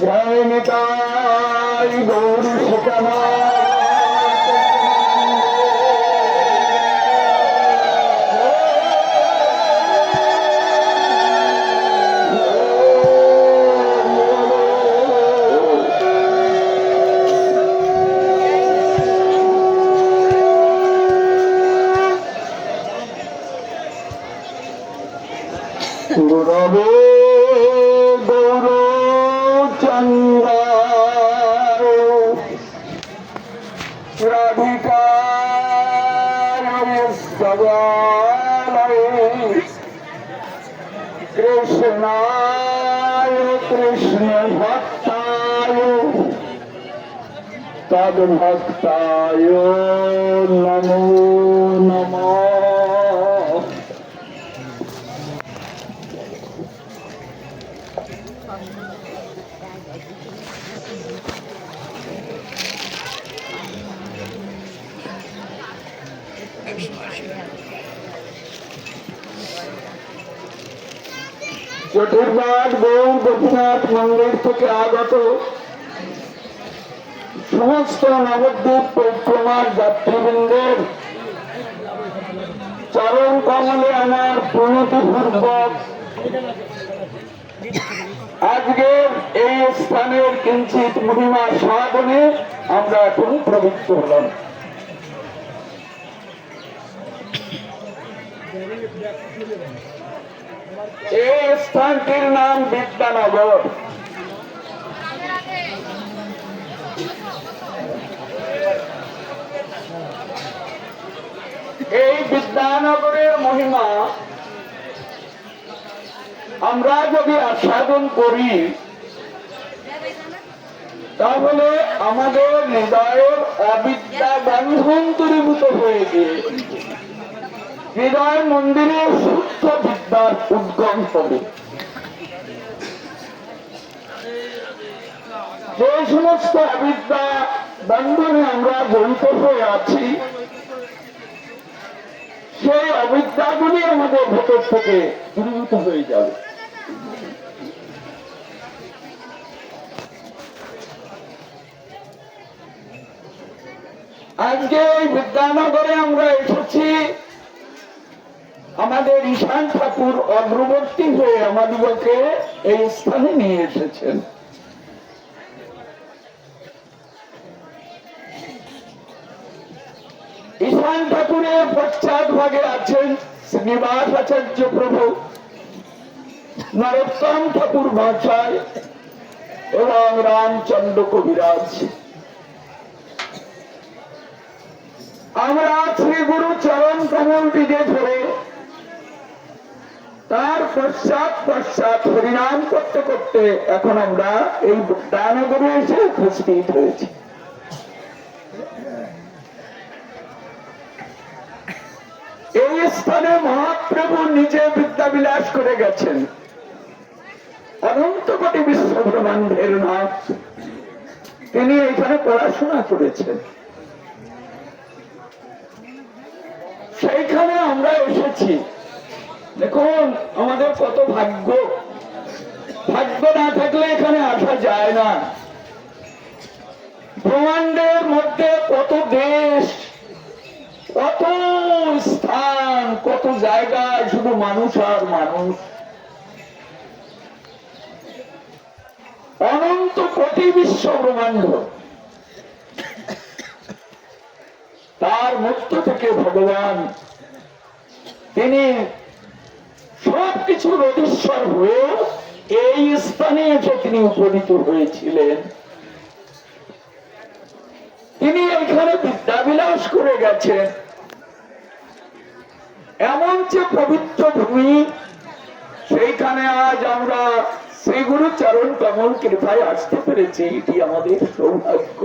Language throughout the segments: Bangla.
জয় নিতাই গৌর শিকানা। গুরবে গৌরচন্দ্রায় রাধিকায় কৃষ্ণায় কৃষ্ণ ভক্তায় তদ্ভক্তায় নমো নমঃ। চতুর্বাদ গৌর গোপীনাথ মন্দির থেকে আগত সমস্ত নবদ্বীপ পরিক্রমার যাত্রীবৃন্দের চরণ কমলে আমার প্রণতিপূর্বক আজকের এই স্থানের কিঞ্চিত মহিমা সাধনে আমরা এখন প্রবৃত্ত হলাম। এই স্থানটির নাম বিদ্যানগর। এই বিদ্যানগরের মহিমা আমরা যদি আস্বাদন করি তাহলে আমাদের হৃদয়ের অবিদ্যা বন্ধন দূরীভূত হয়ে গিয়ে হৃদয় মন্দিরে শুদ্ধ বিদ্যার উদ্গম হবে। যে সমস্ত অবিদ্যা বন্ধনে আমরা জড়িত হয়ে আছি সেই অবিদ্যাগুলি আমাদের ভেতর থেকে দূরীভূত হয়ে যাবে। আজকে এই বিদ্যানগরে আমরা এসেছি, আমাদের ঈশান ঠাকুর অগ্রবর্তী হয়ে আমাদিগকে এই স্থানে নিয়ে এসেছেন। ঈশান ঠাকুরের পশ্চাৎ ভাগে আছেন শ্রীনিবাস আচার্য প্রভু, নরোত্তম ঠাকুর মহাশয় এবং রামচন্দ্র কবিরাজ। আমরা শ্রী গুরু চরণ কমল দিকে ধরে তার পশ্চাৎ পশ্চাৎ হরিনাম করতে করতে এখন আমরা এই বিদ্যানগরে এসে উপস্থিত হয়েছি। এই স্থানে মহাপ্রভু নিজে বিদ্যা বিলাস করে গেছেন। অনন্ত কোটি বিশ্ব ব্রহ্মাণ্ডের নাথ, তিনি এখানে পড়াশোনা করেছেন। সেইখানে আমরা এসেছি। দেখুন আমাদের কত ভাগ্য, ভাগ্য না থাকলে এখানে আসা যায় না। ব্রহ্মাণ্ডের মধ্যে কত দেশ, কত স্থান, কত জায়গায় শুধু মানুষ আর মানুষ। অনন্ত কোটি বিশ্ব ব্রহ্মাণ্ড, তার মধ্য থেকে ভগবান তিনি সবকিছুর অধীশ্বর হয়ে এই স্থানে এসে তিনি উপনীত হয়েছিলেন। তিনি এখানে বিদ্যাবিলাস করে গেছেন। এমন যে পবিত্র ভূমি, সেইখানে আজ আমরা শ্রী গুরু চরণ কমল কৃপায় আসতে পেরেছি, এটি আমাদের সৌভাগ্য।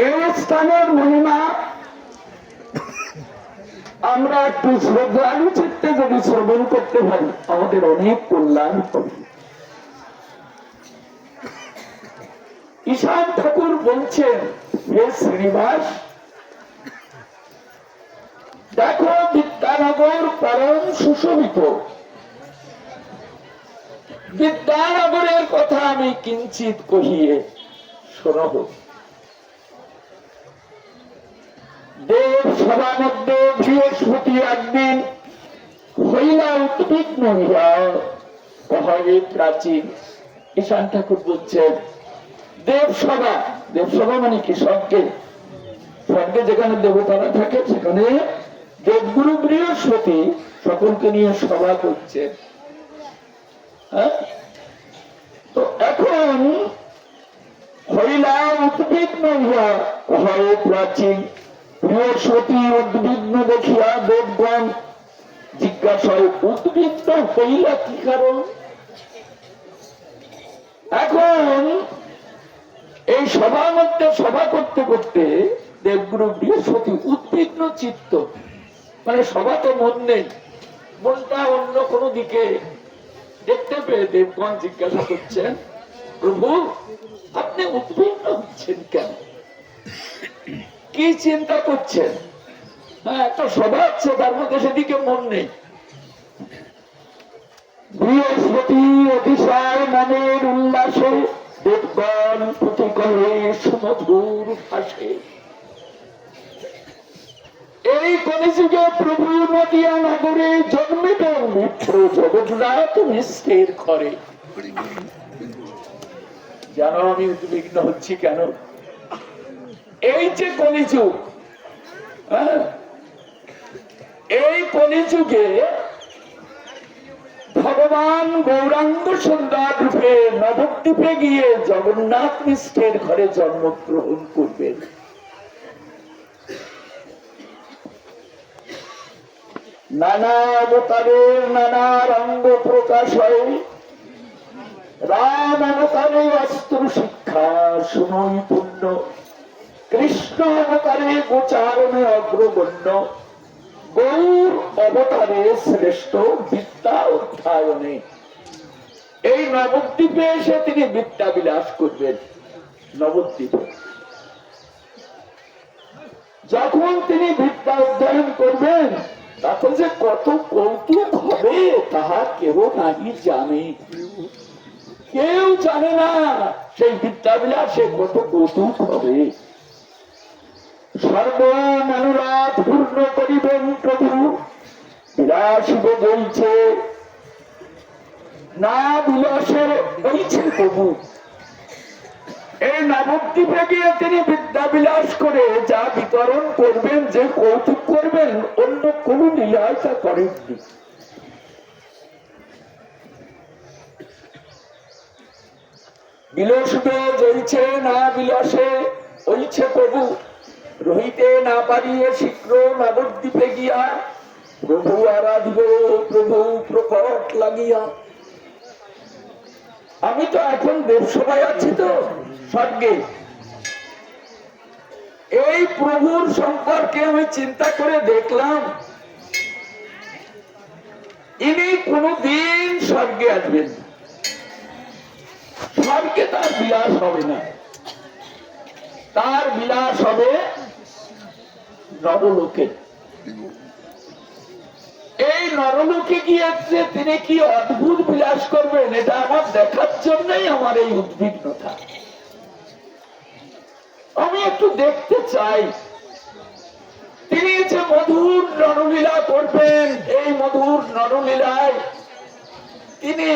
এই স্থানের মহিমা আমরা একটু শ্রদ্ধালু চিত্তে যদি শ্রবণ করতে পারি আমাদের অনেক কল্যাণ হবে। ঈশান ঠাকুর বলছেন, হে শ্রীনিবাস, দেখো বিদ্যানগর পরম সুশোভিত। বিদ্যানগরের কথা আমি কিঞ্চিত কহিয়ে শোনাব। দেব সভার মধ্যে বৃহস্পতি একদিন হইলা উদ্বিগ্ন হইয়া কহে প্রাচীন। ঈশান ঠাকুর বলছেন দেবসভা, দেবসভা মানে কি স্বর্গে, স্বর্গে যেখানে দেবতারা থাকে সেখানে দেবগুরু বৃহস্পতি সকলকে নিয়ে সভা করছে। তো এখন হইলা উদ্বিগ্ন হইয়া কহে প্রাচীন। বৃহস্পতি উদ্বিগ্ন দেখিয়া দেবগণ জিজ্ঞাসা উদ্বিগ্ন হইলা কি কারণ? এখন এই সভার মধ্যে সভা করতে করতে দেবগুরু বৃহস্পতি উদ্বিগ্ন চিত্ত, মানে সভাতে মন নেই, মনটা অন্য কোনো দিকে দেখতে পেয়ে দেবগণ জিজ্ঞাসা করছেন প্রভু আপনি উদ্বিগ্ন হচ্ছেন কেন, কি চিন্তা করছেন? হ্যাঁ, একটা সভা আছে তার মধ্যে সেদিকে মন নেই। বৃহস্পতি অতিশয় মনের উল্লাসে দেবগণ প্রতি কহে সুমধুর ভাষে। এই কলিযুগে প্রভু নদিয়া নগরে জন্মিবেন মিত্র জগন্নাথ মিশ্রের ঘরে। জানো আমি উদ্বিগ্ন হচ্ছি কেন? এই যে কলিযুগ, এই কলিযুগে ভগবান গৌরাঙ্গ সুন্দর রূপে নবদ্বীপে গিয়ে জগন্নাথ মিশ্রের ঘরে জন্মগ্রহণ করবেন। নানা অবতারের নানা রঙ্গ প্রকাশ হয়। রাম অবতারে অস্ত্র শিক্ষা শুনই পুণ্য, কৃষ্ণ অবতারে গোচারণে অগ্রগণ্য, গৌর অবতারে শ্রেষ্ঠ বিদ্যা অধ্যায়নে। এই নবদ্বীপে এসে তিনি বিদ্যা বিলাস করবেন। নবদ্বীপে যখন তিনি বিদ্যা অধ্যয়ন করবেন তাতে যে কত কৌতুক হবে তাহা কেউ নাহি জানে, কেউ জানে না সেই বিদ্যা বিলাসে কত কৌতুক হবে। সর্ব মনোরথ পূর্ণ করিবেন প্রভু, বিলাসিব বলছে না বিলাসে বলছে প্রভু। এই নবদ্বীপে গিয়ে তিনি বিদ্যা বিলাস করে যা বিতরণ করবেন, যে কৌতুক করবেন, অন্য কোন লীলায় তা করেননি। বিলসবে জয়ছে না বিলাসে ওইছে প্রভু, রহিতে না পারিয়ে শীঘ্র নবদ্বীপে গিয়া প্রভু আরাধিব প্রভু প্রকট লাগিয়া। আমি তো এখন দেবসভায় আছি তো স্বর্গে, এই প্রভুর সম্পর্কে আমি চিন্তা করে দেখলাম ইনি কোনদিন স্বর্গে আসবেন, স্বর্গে তার বিলাস হবে না, তার বিলাস হবে নরলোকে। এই নরলোকে গিয়ে তিনি কি অদ্ভুত বিলাস করবেন এটা আমার দেখার জন্যই আমার এই উদ্বিগ্নতা। আমি একটু দেখতে চাই তিনি যে মধুর নরলীলা করবেন, এই মধুর নরলীলায় তিনি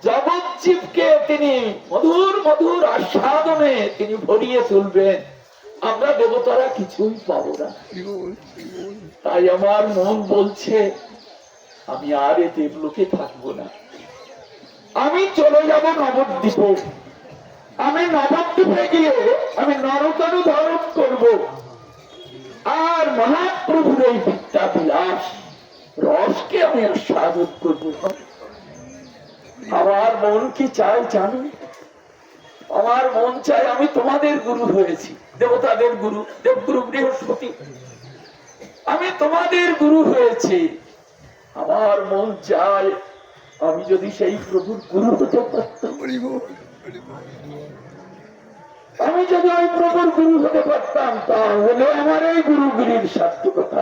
জগৎজীবকে তিনি মধুর মধুর আস্বাদনে তিনি ভরিয়ে তুলবেন। আমরা দেবতারা কিছুই পাবো না। তাই আমার মন বলছে আমি আর এ দেবলোকে থাকবো না, আমি চলে যাব নবদ্বীপে। আমি নবদ্বীপে গিয়ে আমি নরতন ধারণ করব, আর মহাপ্রভুর এই বিদ্যা বিলাস রসকে আমি আস্বাদন করব। আমার মন কি চাই জানো? আমার মন চাই আমি তোমাদের গুরু হয়েছি, দেবতাদের গুরু, দেবগুরু বৃহস্পতি, আমি তোমাদের গুরু হয়েছি। আমার মন চায় আমি যদি সেই প্রভুর গুরু হতে পারতাম। আমি যদি ওই প্রভুর গুরু হতে পারতাম তাহলে আমার এই গুরুগিরির সার্থকতা।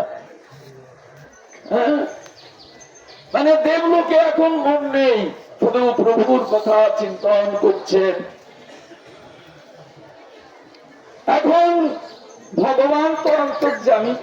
হ্যাঁ, মানে দেবলোকে এখন মন নেই, শুধু প্রভুর কথা চিন্তন করছেন। এখন ভগবান তো অন্তর্যামী,